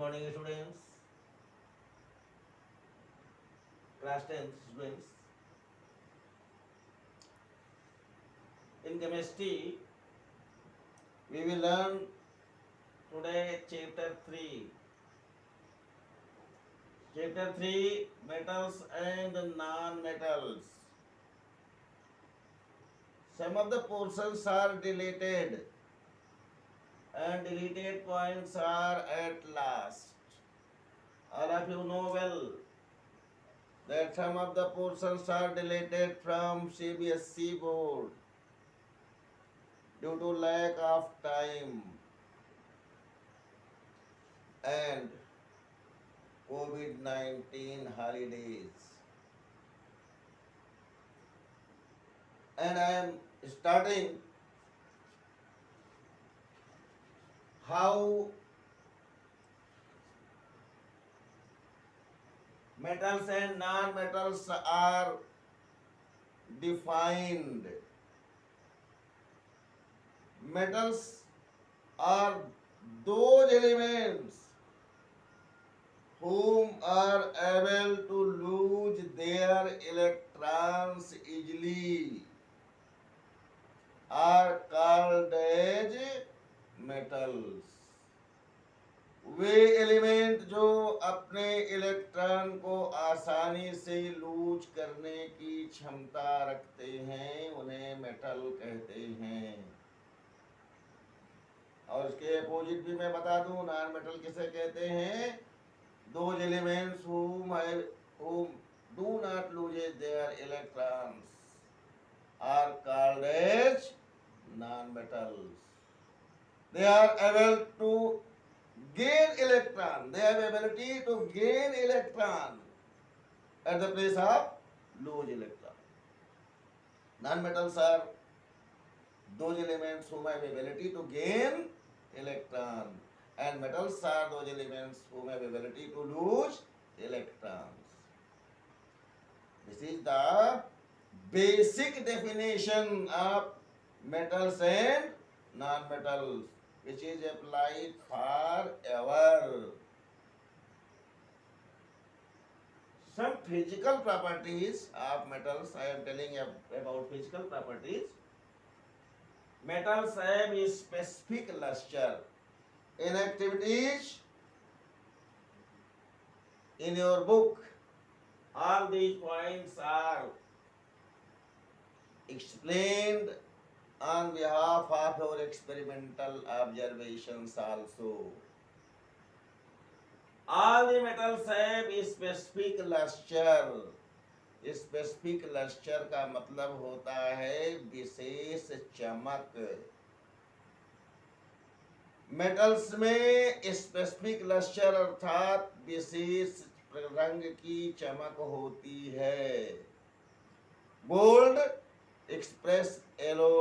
morning, students. Class 10th students. In chemistry, we will learn today chapter 3. Chapter 3, metals and non-metals. Some of the portions are deleted and deleted points are at last. All of you know well that some of the portions are deleted from CBSE board due to lack of time and COVID-19 holidays. And I am starting how metals and non-metals are defined. Metals are those elements whom are able to lose their electrons easily are called as metals. Way element जो अपने electron को आसानी से loose करने की क्षमता रखते हैं उन्हें मेटल कहते हैं। और इसके अपोजिट भी मैं बता दूं, नॉन मेटल किसे कहते हैं? those elements whom do not lose their electrons are called as non-metals. They are able to gain electron. They have ability to gain electron at the place of lose electron. Non-metals are those elements whom have ability to gain electron, and metals are those elements whom have ability to lose electrons. This is the basic definition of metals and non-metals, which is applied forever. Some physical properties of metals, I am telling you about physical properties. Metals have a specific luster. In activities in your book, all these points are explained on behalf of your experimental observations also. All the metals have a specific luster. Specific lustre का मतलब होता है विशेष चमक। Metals में specific lustre अर्थात विशेष रंग की चमक होती है। Gold express yellow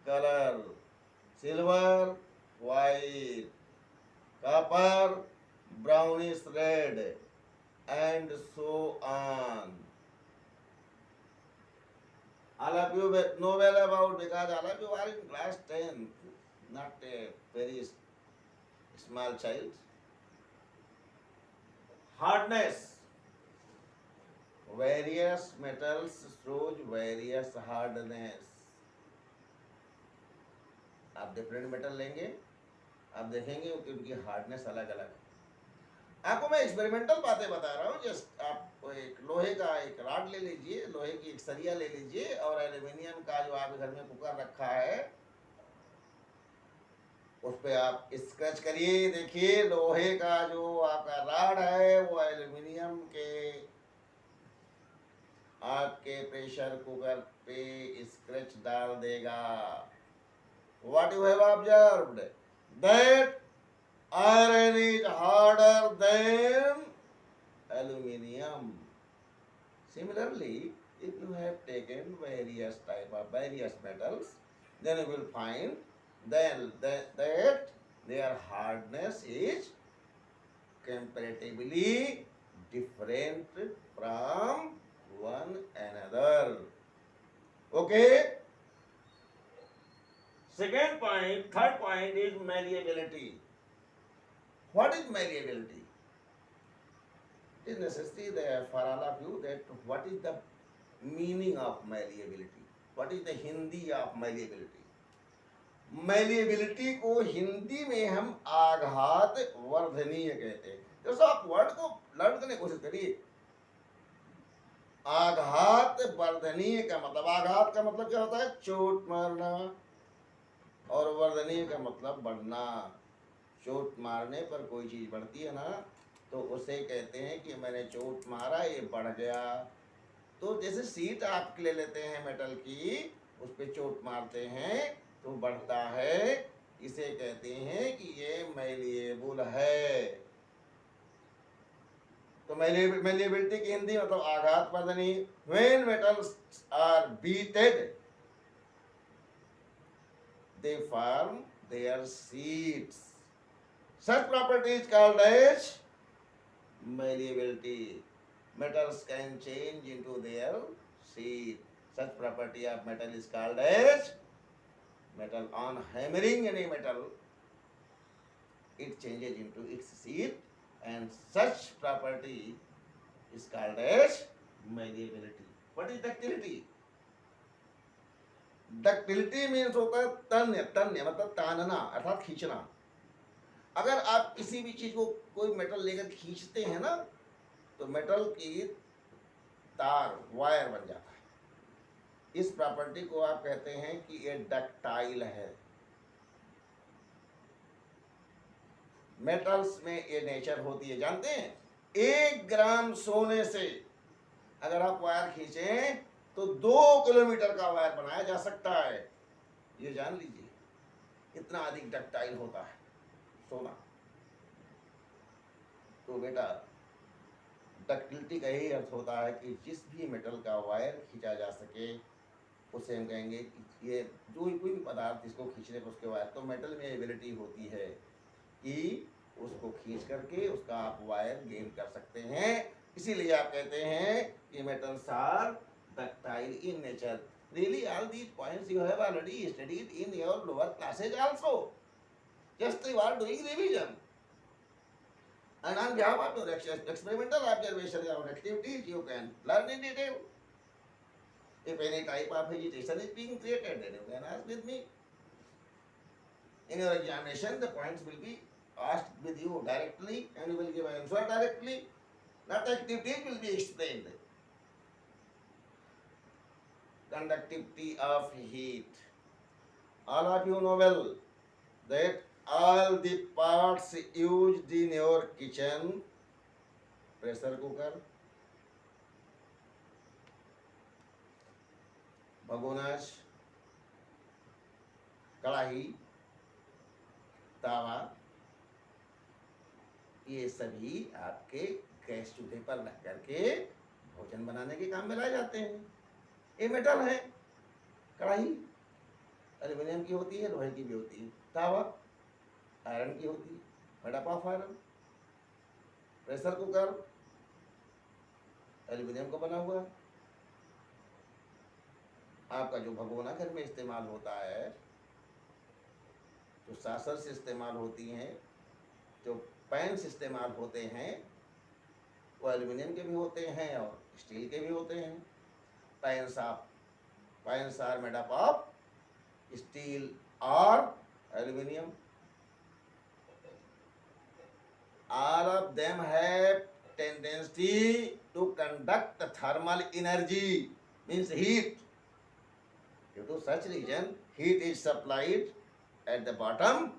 colour, silver white, copper brownish red and so on. All of you know well about, because all of you are in class 10, not a very small child. Hardness. Various metals shows various hardness. आप different metal लेंगे, आप देखेंगे कि उनकी hardness अलग अलग है। आपको मैं एक्सपेरिमेंटल बातें बता रहा हूँ। जस्ट आप एक लोहे का एक रॉड ले लीजिए, लोहे की एक सरिया ले लीजिए, और एल्यूमिनियम का जो आपके घर में कुकर रखा है उस पे आप स्क्रैच करिए। देखिए लोहे का जो आपका रॉड है वो एल्यूमिनियम के आपके प्रेशर कुकर पे स्क्रैच डाल देगा। What you have observed? That iron is harder than aluminium. Similarly, if you have taken various metals, then you will find that their hardness is comparatively different from one another. Okay? Second point, third point is malleability. What is malleability? It is necessary that for all of you that what is the meaning of malleability? What is the Hindi of malleability? Malleability को हिंदी में हम आघात वर्धनीय कहते हैं। दोस्तों आप word को learn करने की कोशिश करिए। आघात वर्धनीय का मतलब, आघात का मतलब क्या होता है? चोट मारना, और वर्धनीय का मतलब बढ़ना। चोट मारने पर कोई चीज बढ़ती है ना, तो उसे कहते हैं कि मैंने चोट मारा, ये बढ़ गया। तो जैसे सीट आप ले लेते हैं मेटल की, उस पर चोट मारते हैं तो बढ़ता है, इसे कहते हैं कि ये मैलिएबल है। तो मैलिएबिलिटी की हिंदी मतलब आघात वर्धनीय। When metals are beated they form their seeds. Such property is called as malleability. Metals can change into their seed. Such property of metal is called as metal. On hammering any metal, it changes into its seed, and such property is called as malleability. What is ductility? Ductility means होता है तन्य। तन्य मतलब तानना अर्थात खींचना। अगर आप किसी भी चीज को, कोई मेटल लेकर खींचते हैं ना, तो मेटल की तार, वायर बन जाता है। इस प्रॉपर्टी को आप कहते हैं कि ये डक्टाइल है। मेटल्स में ये नेचर होती है, जानते हैं? 1 ग्राम सोने से अगर आप वायर खींचें तो 2 किलोमीटर का वायर बनाया जा सकता है। ये जान लीजिए, इतना अधिक डक्टाइल होता है सोना। तो बेटा, डक्टिलिटी का यही अर्थ होता है कि जिस भी मेटल का वायर खींचा जा सके, उसे हम कहेंगे कि ये जो कोई भी पदार्थ इसको खींचने पर उसके वायर, तो मेटल में एबिलिटी होती है कि उसको खींच करके उसका आप वायर गेन कर सकते हैं। इसीलिए आप कहते हैं कि metals are ductile in nature. Really, all these points you have already studied in your lower classes also. Just you are doing revision. And on behalf of your experimental observation or activities, you can learn in detail. If any type of vegetation is being created, then you can ask with me. In your examination, the points will be asked with you directly, and you will give an answer directly. Not activities will be explained. Conductivity of heat. All of you know well that all the parts used in your kitchen, pressure cooker, भगोनास, कढ़ाई, तावा, ये सभी आपके gas चूल्हे पर रख करके भोजन बनाने के काम में लाए जाते हैं। ये मेटल है। कढ़ाई एल्यूमिनियम की होती है, लोहे की भी होती है। तावा आयरन की होती है, made up of iron. Pressure cooker aluminium का बना हुआ है। आपका जो भगोना घर में इस्तेमाल होता है, जो सासर से इस्तेमाल होती हैं, जो पैन्स इस्तेमाल होते हैं, वो एल्यूमिनियम के भी होते हैं और स्टील के भी होते हैं। Pans are made up of steel or aluminum. All of them have tendency to conduct thermal energy, means heat. Due to such reason, heat is supplied at the bottom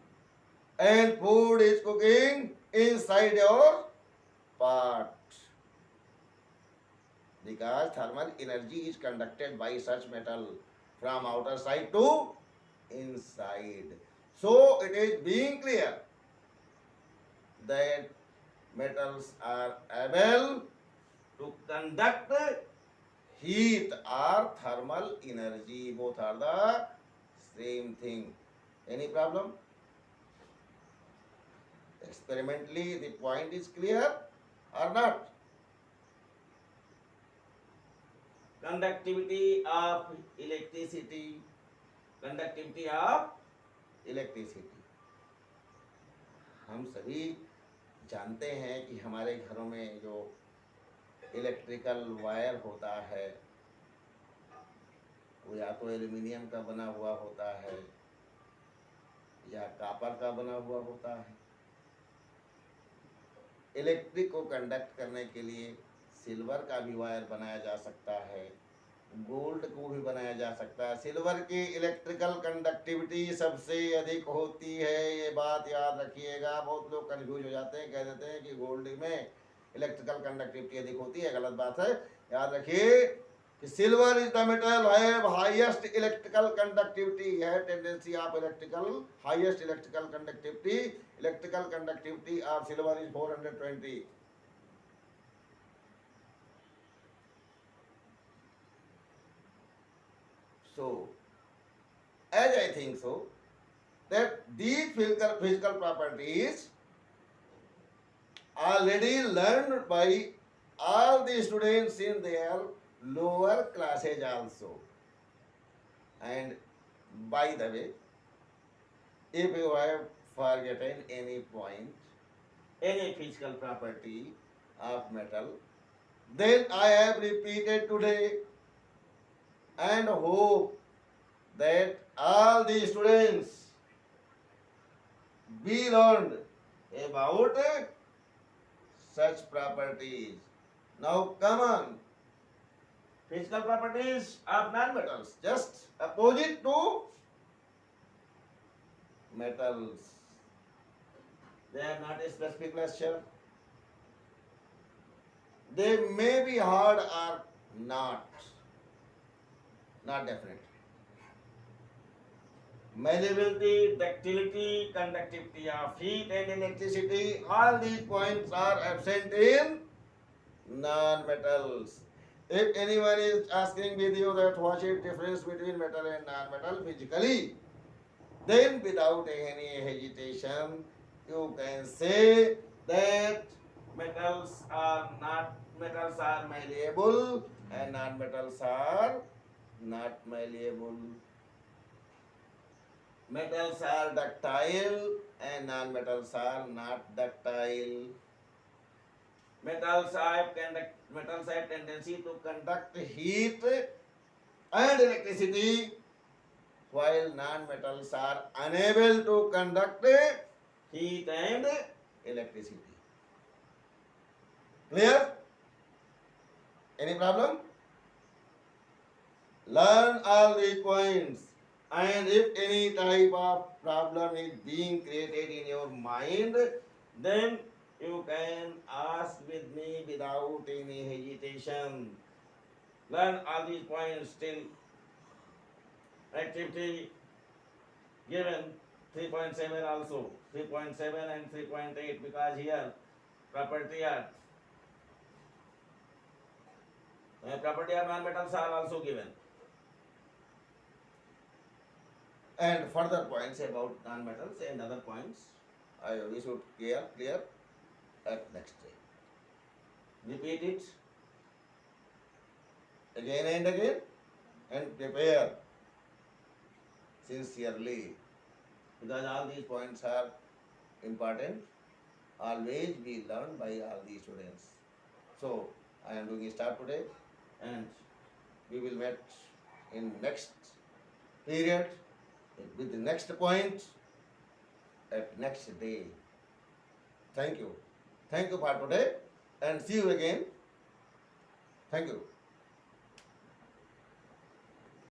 and food is cooking inside your pot. Because thermal energy is conducted by such metal from outer side to inside. So it is being clear that metals are able to conduct heat or thermal energy. Both are the same thing. Any problem? Experimentally, the point is clear or not? Conductivity of electricity. Conductivity of electricity. हम सभी जानते हैं कि हमारे घरों में जो electrical wire होता है वो या तो एल्युमिनियम का बना हुआ होता है या कॉपर का बना हुआ होता है। इलेक्ट्रिक को कंडक्ट करने के लिए सिल्वर का भी वायर बनाया जा सकता है, गोल्ड को भी बनाया जा सकता है। सिल्वर की इलेक्ट्रिकल कंडक्टिविटी सबसे अधिक होती है, ये बात याद रखिएगा। बहुत लोग कंफ्यूज हो जाते हैं, कह देते हैं कि गोल्ड में इलेक्ट्रिकल कंडक्टिविटी अधिक होती है, गलत बात है। याद रखिए कि silver is the metal have highest electrical conductivity, है tendency of electrical highest electrical conductivity. Electrical conductivity of silver is 420। So, as I think so, that these physical properties already learned by all the students in their lower classes also. And by the way, if you have forgotten any point, any physical property of metal, then I have repeated today and hope that all the students be learned about such properties. Now come on. Physical properties of non-metals, just opposite to metals. They are not a specific lecture. They may be hard or not definite. Malleability, ductility, conductivity of heat and electricity, all these points are absent in non-metals. If anyone is asking with you that what is the difference between metal and non-metal physically, then without any hesitation, you can say that metals are malleable and non-metals are not malleable. Metals are ductile and non-metals are not ductile. Metals have tendency to conduct heat and electricity, while non-metals are unable to conduct heat and electricity. Clear? Any problem? Learn all these points, and if any type of problem is being created in your mind, then you can ask with me without any hesitation. Learn all these points till activity given 3.7 also, 3.7 and 3.8, because here property of non-metals are also given. And further points about non-metals and other points we should clear at next day. Repeat it again and again and prepare sincerely, because all these points are important, always be learned by all the students. So I am doing a start today, and we will meet in next period with the next point at next day. Thank you for today, and see you again. Thank you.